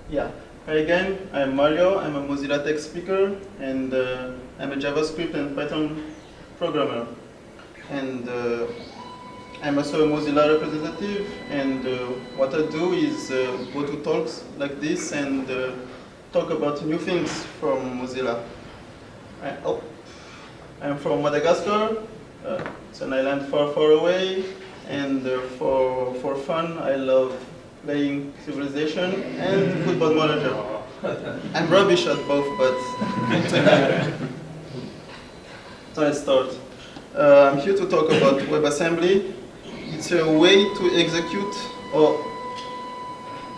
Yeah. Hi again, I'm Mario. I'm a Mozilla Tech speaker, and I'm a JavaScript and Python programmer. And I'm also a Mozilla representative, and what I do is go to talks like this and talk about new things from Mozilla. I'm from Madagascar. It's an island far, far away, and for fun, I love playing Civilization and Football Manager. I'm rubbish at both, but so let's start. I'm here to talk about WebAssembly. It's a way to execute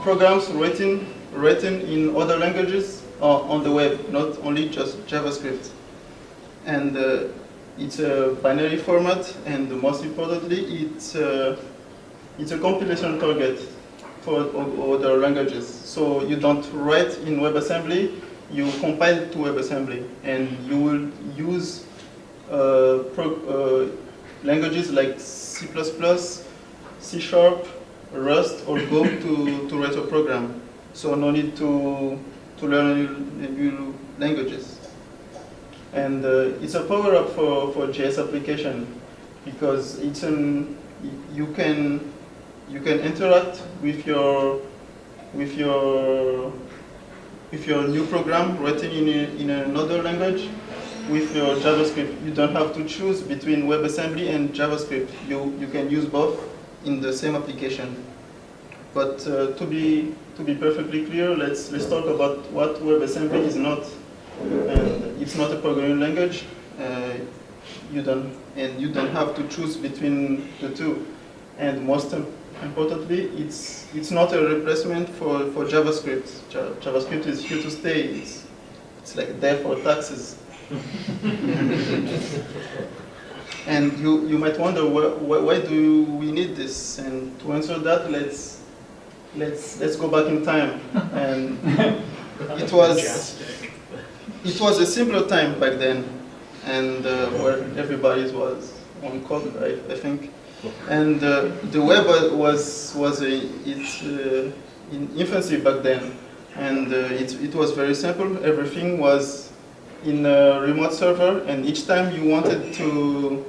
programs written in other languages on the web, not only just JavaScript. And it's a binary format, and most importantly, it's a compilation target for other languages. So you don't write in WebAssembly, you compile to WebAssembly, and you will use languages like C++, C#, Rust, or Go to write a program. So no need to learn new languages. And it's a power-up for JS application because you can interact with your new program written in another language with your JavaScript. You don't have to choose between WebAssembly and JavaScript. You can use both in the same application. But to be perfectly clear, let's talk about what WebAssembly is not. And it's not a programming language. You don't have to choose between the two. And most importantly, it's not a replacement for JavaScript. JavaScript is here to stay. It's like there for taxes. And you might wonder why do we need this? And to answer that, let's go back in time. And it was a simpler time back then, and where everybody was on code, I think. And the web was in infancy back then, and it was very simple. Everything was in a remote server, and each time you wanted to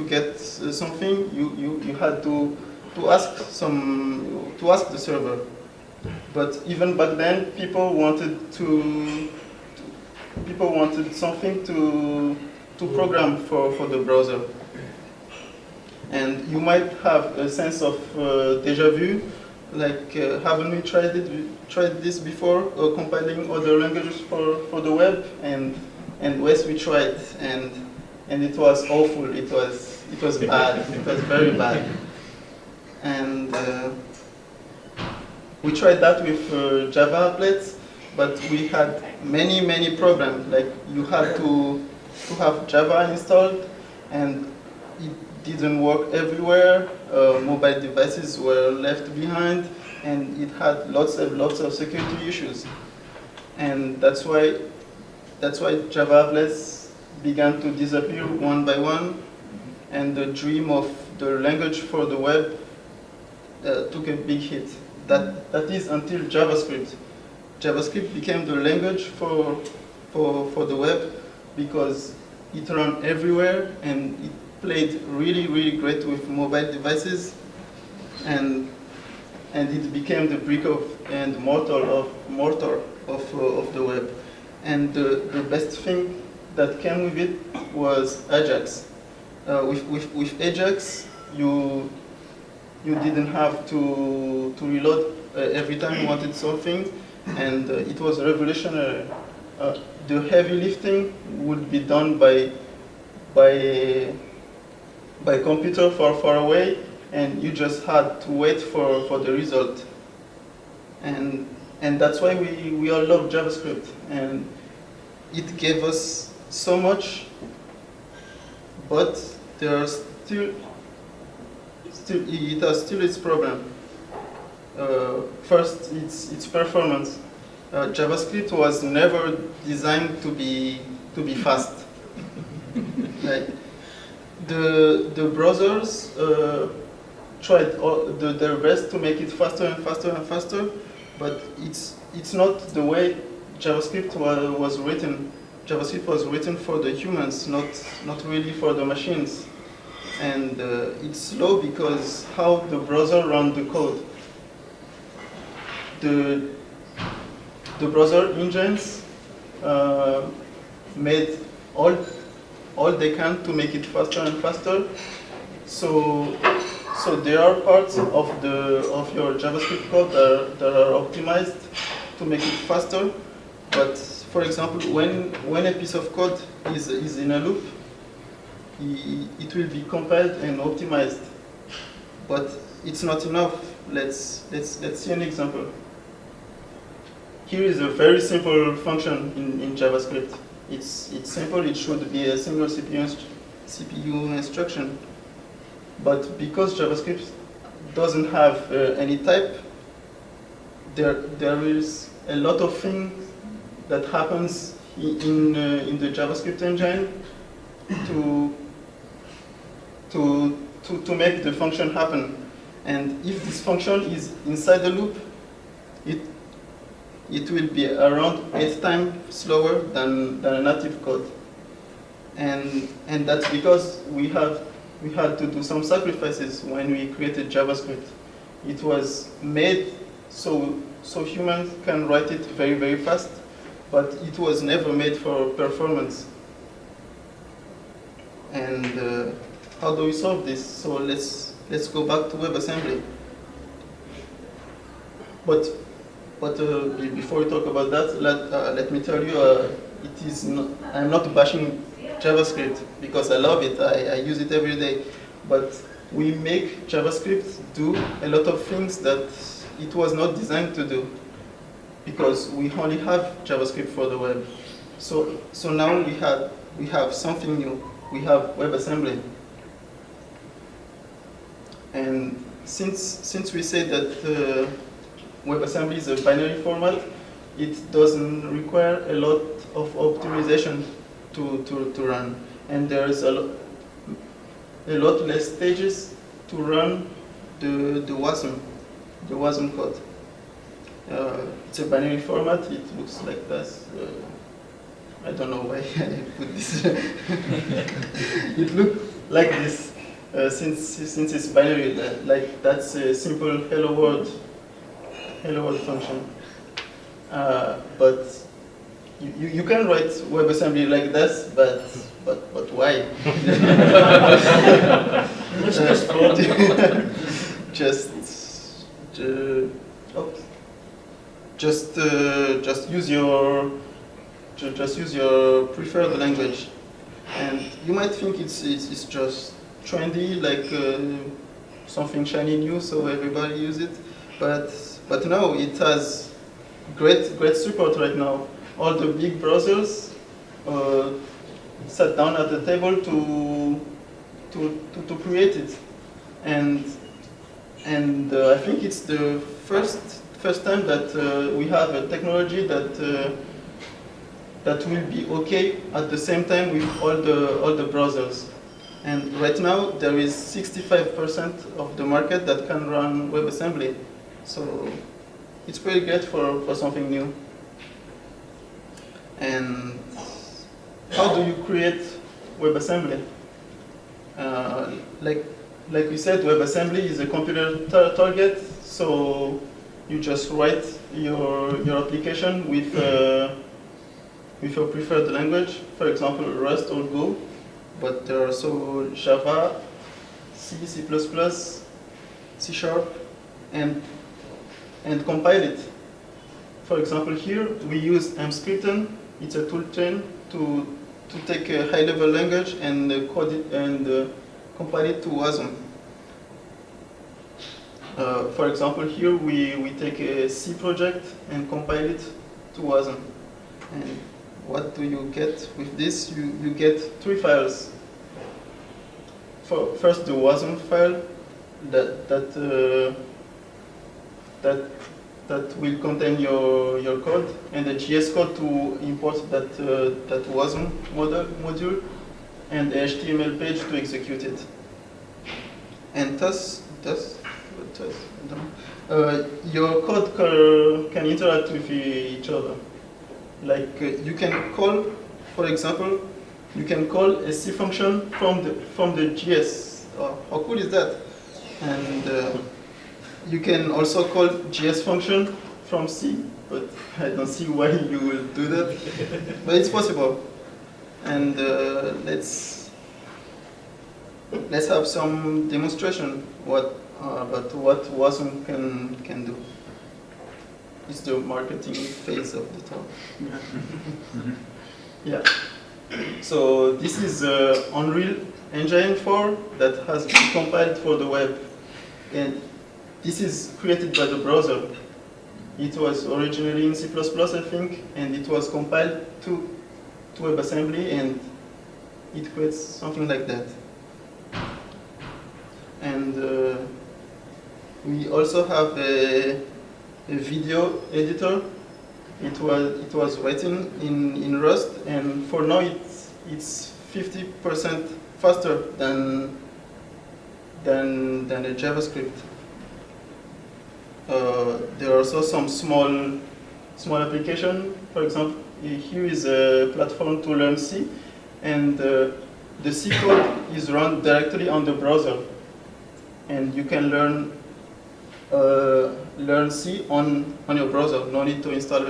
get something, you had to ask the server. But even back then, people wanted something to program for the browser. And you might have a sense of deja vu, like haven't we tried this before, compiling other languages for the web? And yes, we tried, and it was awful. It was bad. It was very bad. And we tried that with Java applets. But we had many problems. Like you had to have Java installed, and it didn't work everywhere. Mobile devices were left behind, and it had lots of security issues. And that's why Java applets began to disappear one by one, and the dream of the language for the web took a big hit. That is until JavaScript. JavaScript became the language for the web because it ran everywhere and it played really great with mobile devices, and it became the brick and mortar of the web. And the best thing that came with it was Ajax. With Ajax, you didn't have to reload every time you wanted something. And it was revolutionary. The heavy lifting would be done by computer far away, and you just had to wait for the result. And that's why we all love JavaScript. And it gave us so much, but there are it has still its problem. First, its performance. JavaScript was never designed to be fast. Like the browsers tried their best to make it faster and faster, but it's not the way JavaScript was written. JavaScript was written for the humans, not really for the machines. And it's slow because how the browser runs the code. The browser engines made all they can to make it faster and faster. So there are parts of your JavaScript code that are optimized to make it faster. But for example, when a piece of code is in a loop, it will be compiled and optimized. But it's not enough. Let's see an example. Here is a very simple function in JavaScript. It's simple. It should be a single CPU instruction. But because JavaScript doesn't have any type, there is a lot of things that happens in the JavaScript engine to make the function happen. And if this function is inside the loop, it will be around 8 times slower than a native code. And that's because we had to do some sacrifices when we created JavaScript. It was made so humans can write it very, very fast, but it was never made for performance. And how do we solve this? So let's go back to WebAssembly. But before we talk about that, let me tell you, it is not, I'm not bashing JavaScript because I love it. I use it every day. But we make JavaScript do a lot of things that it was not designed to do because we only have JavaScript for the web. So now we have something new. We have WebAssembly. And since we say that WebAssembly is a binary format, it doesn't require a lot of optimization to run. And there's a lot less stages to run the WASM code. It's a binary format. It looks like this. I don't know why I put this. It looks like this since it's binary. Like that's a simple hello world function. But you can write WebAssembly like this, but why? Just use your preferred language, and you might think it's just trendy, like something shiny new, so everybody use it. But no, it has great support right now. All the big browsers sat down at the table to create it, and I think it's the first time that we have a technology that will be okay at the same time with all the browsers. And right now there is 65% of the market that can run WebAssembly, so it's pretty great for something new. And how do you create WebAssembly? Like we said, WebAssembly is a computer target, so you just write your application with your preferred language, for example, Rust or Go, but there are also Java, C, C++, C#, and compile it. For example, here we use mscripten. It's a toolchain to take a high-level language and code it and compile it to WASM. For example, here we take a C project and compile it to WASM. And what do you get with this? You get 3 files. First, the WASM file that will contain your code, and the JS code to import that WASM module, and the HTML page to execute it. And thus but I don't know. Your code can interact with each other. Like you can call, for example, you can call a C function from the GS. How cool is that? And you can also call GS function from C, but I don't see why you will do that. But it's possible. And let's have some demonstration about what WASM can do. It's the marketing phase of the talk. Yeah. So this is Unreal Engine 4 that has been compiled for the web. And this is created by the browser. It was originally in C++, I think, and it was compiled to WebAssembly, and it creates something like that. And we also have a video editor. It was written in Rust, and for now it's 50% faster than a JavaScript. There are also some small application. For example, here is a platform to learn C, and the C code is run directly on the browser, and you can learn C on your browser. No need to install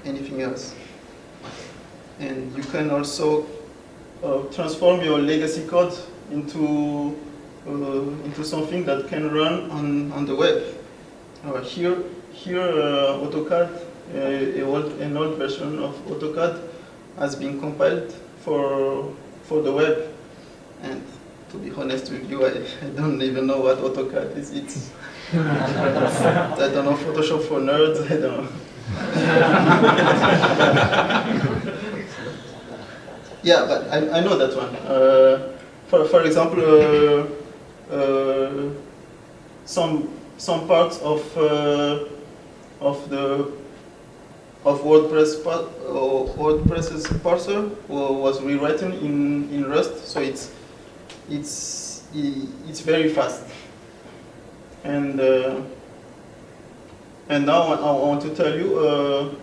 anything else. And you can also transform your legacy code into something that can run on the web. Here AutoCAD, an old version of AutoCAD, has been compiled for the web. And to be honest with you, I don't even know what AutoCAD is. It's I don't know, Photoshop for nerds. I don't know. Yeah, but I know that one. For example, some parts of WordPress's parser was rewritten in Rust, so it's very fast. And now I want to tell you,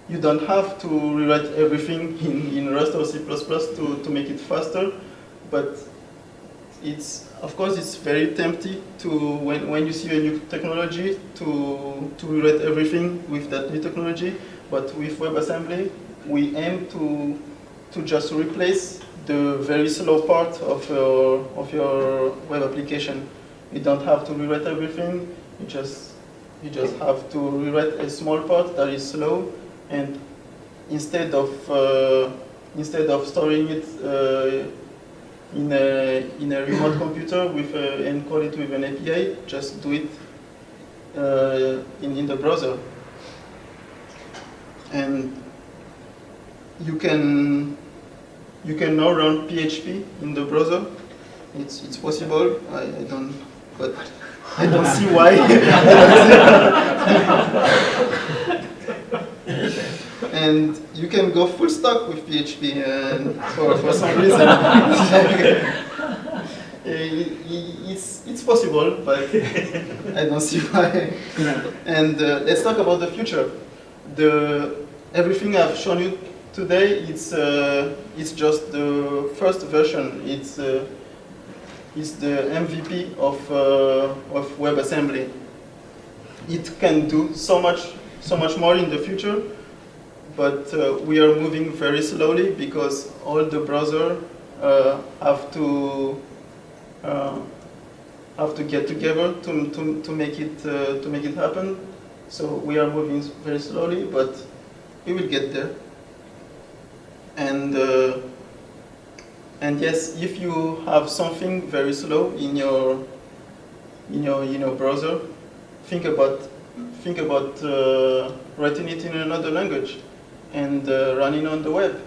you don't have to rewrite everything in Rust or C++ to make it faster, but of course it's very tempting to, when you see a new technology, to rewrite everything with that new technology. But with WebAssembly, we aim to just replace the very slow part of your web application. You don't have to rewrite everything. You just have to rewrite a small part that is slow, and instead of storing it in a remote computer and call it with an API, just do it in the browser. And you can now run PHP in the browser. It's possible. I don't, but I don't see why. And you can go full stack with PHP, and for some reason it's possible, but I don't see why. And let's talk about the future. Everything I've shown you today, it's just the first version. It's the MVP of WebAssembly. It can do so much more in the future, but we are moving very slowly because all the browsers have to get together to make it happen. So we are moving very slowly, but we will get there. And yes, if you have something very slow in your browser, think about writing it in another language and running on the web.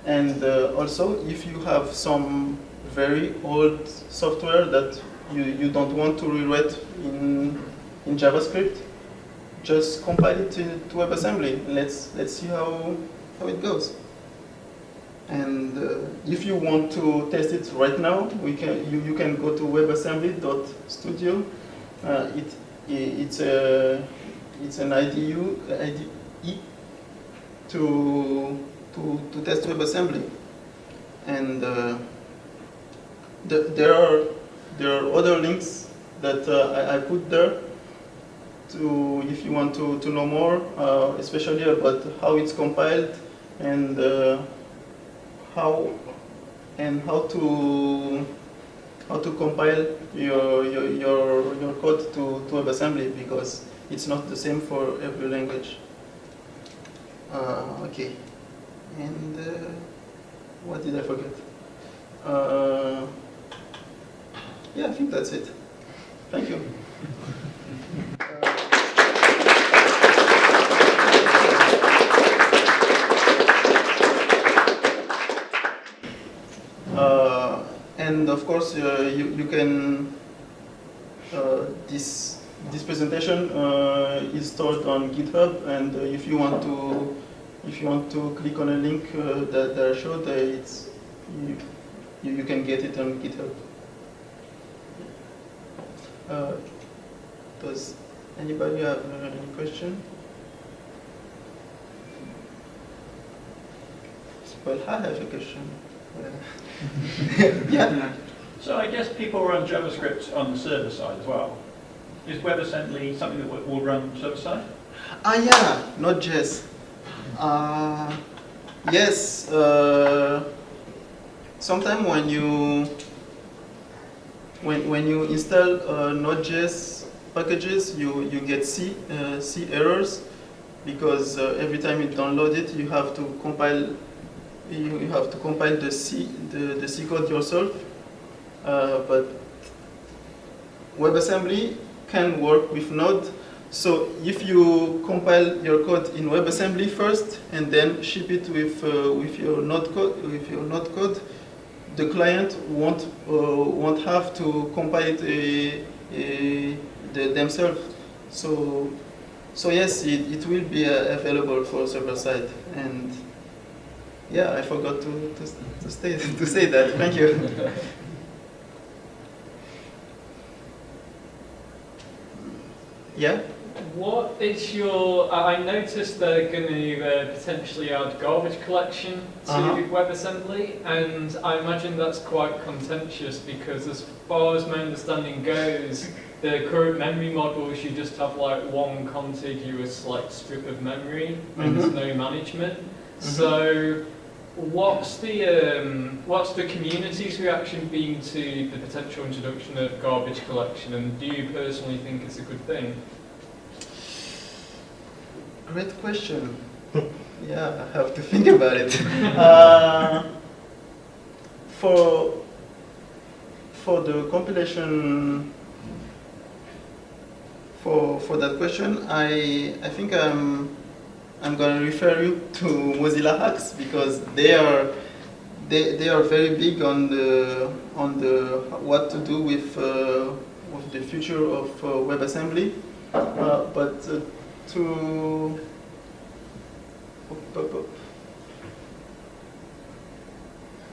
And also, if you have some very old software that you don't want to rewrite in JavaScript, just compile it to WebAssembly. Let's see how it goes. And if you want to test it right now, you can go to WebAssembly.studio. It's an IDE to test WebAssembly, and there are other links that I put there to if you want to know more, especially about how it's compiled and how to compile your code to WebAssembly, because it's not the same for every language. Okay, and what did I forget? Yeah, I think that's it. Thank you. And of course, you can. This presentation is stored on GitHub, and if you want to click on a link that I showed, you can get it on GitHub. Does anybody have any question? Well, I have a question. Yeah. So I guess people run JavaScript on the server side as well. Is WebAssembly something that will run server side? Yeah, Node.js. Yes. Sometimes when you install Node.js packages, you get C errors, because every time you download it, you have to compile. You have to compile the C code yourself. But WebAssembly can work with Node. So if you compile your code in WebAssembly first and then ship it with your Node code, the client won't have to compile it themselves. So yes, it will be available for server side. And yeah, I forgot to say that. Thank you. Yeah? What is your... I noticed they're going to potentially add garbage collection to WebAssembly, and I imagine that's quite contentious, because as far as my understanding goes, the current memory models, you just have like one contiguous like strip of memory, and there's no management. So what's the community's reaction been to the potential introduction of garbage collection, and do you personally think it's a good thing? Great question. Yeah, I have to think about it. For the compilation, for that question, I think I'm going to refer you to Mozilla Hacks, because they are very big on the what to do with the future of WebAssembly.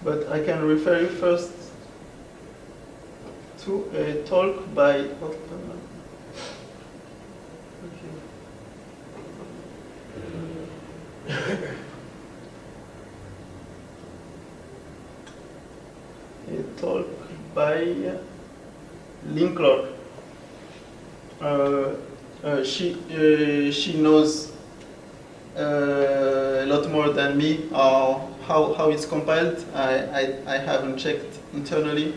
But I can refer you first to a talk by. A talk by Linkler. She knows a lot more than me how it's compiled. I haven't checked internally,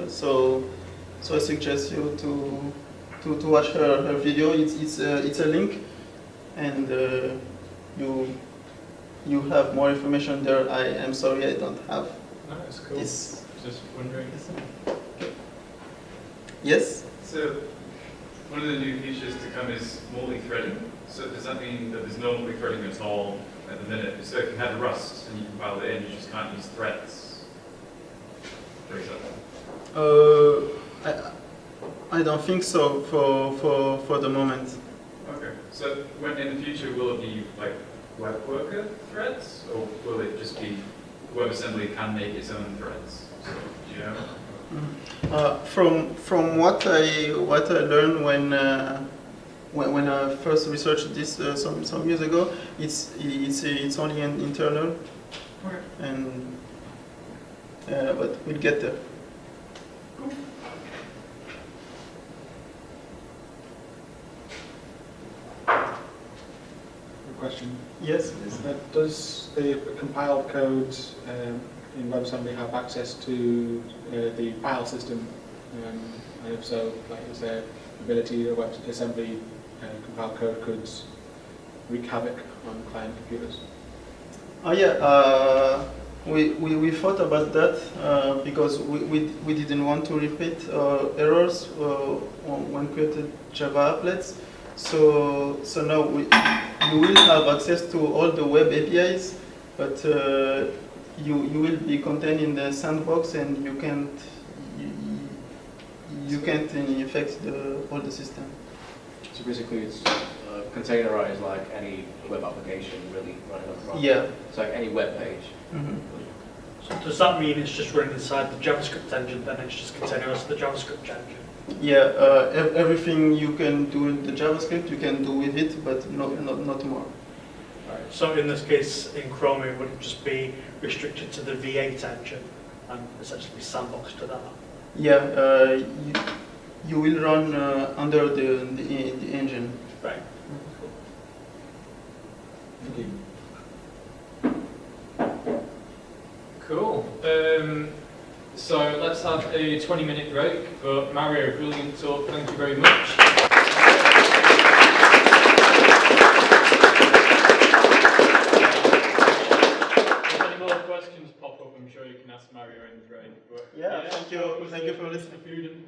so I suggest you to watch her video. It's a link, and you have more information there. I am sorry I don't have. No, it's cool. This. Just wondering. Yes. So one of the new features to come is multi-threading. So does that mean that there's no multi-threading at all at the minute? So if you had Rust and you compile it in, you just can't use threads, for example? I don't think so for the moment. Okay. So when in the future will it be like web worker threads, or will it just be WebAssembly can make its own threads. So, do you know? From what I learned when I first researched this some years ago, it's only an internal, Okay. and but we'll get there. Question. Yes. Does the compiled code in WebAssembly have access to the file system? And if so, like, is there ability that WebAssembly compiled code could wreak havoc on client computers? Oh yeah, we thought about that because we didn't want to repeat errors when created Java applets. So now you will have access to all the web APIs, but you will be contained in the sandbox, and you can't affect all the system. So basically, it's containerized like any web application, really running on front. Yeah. It's like any web page. Mm-hmm. So does that mean it's just running inside the JavaScript engine, then it's just containerized to the JavaScript engine? Yeah, everything you can do in the JavaScript, you can do with it, but not more. Right. So in this case, in Chromium, would it just be restricted to the V8 engine and essentially be sandboxed to that? Yeah, you will run under the engine. Right. Thank you. Cool. So let's have a 20-minute break. But Mario, brilliant talk. Thank you very much. If any more questions pop up, I'm sure you can ask Mario in the break. But Yeah, thank you for listening. Food and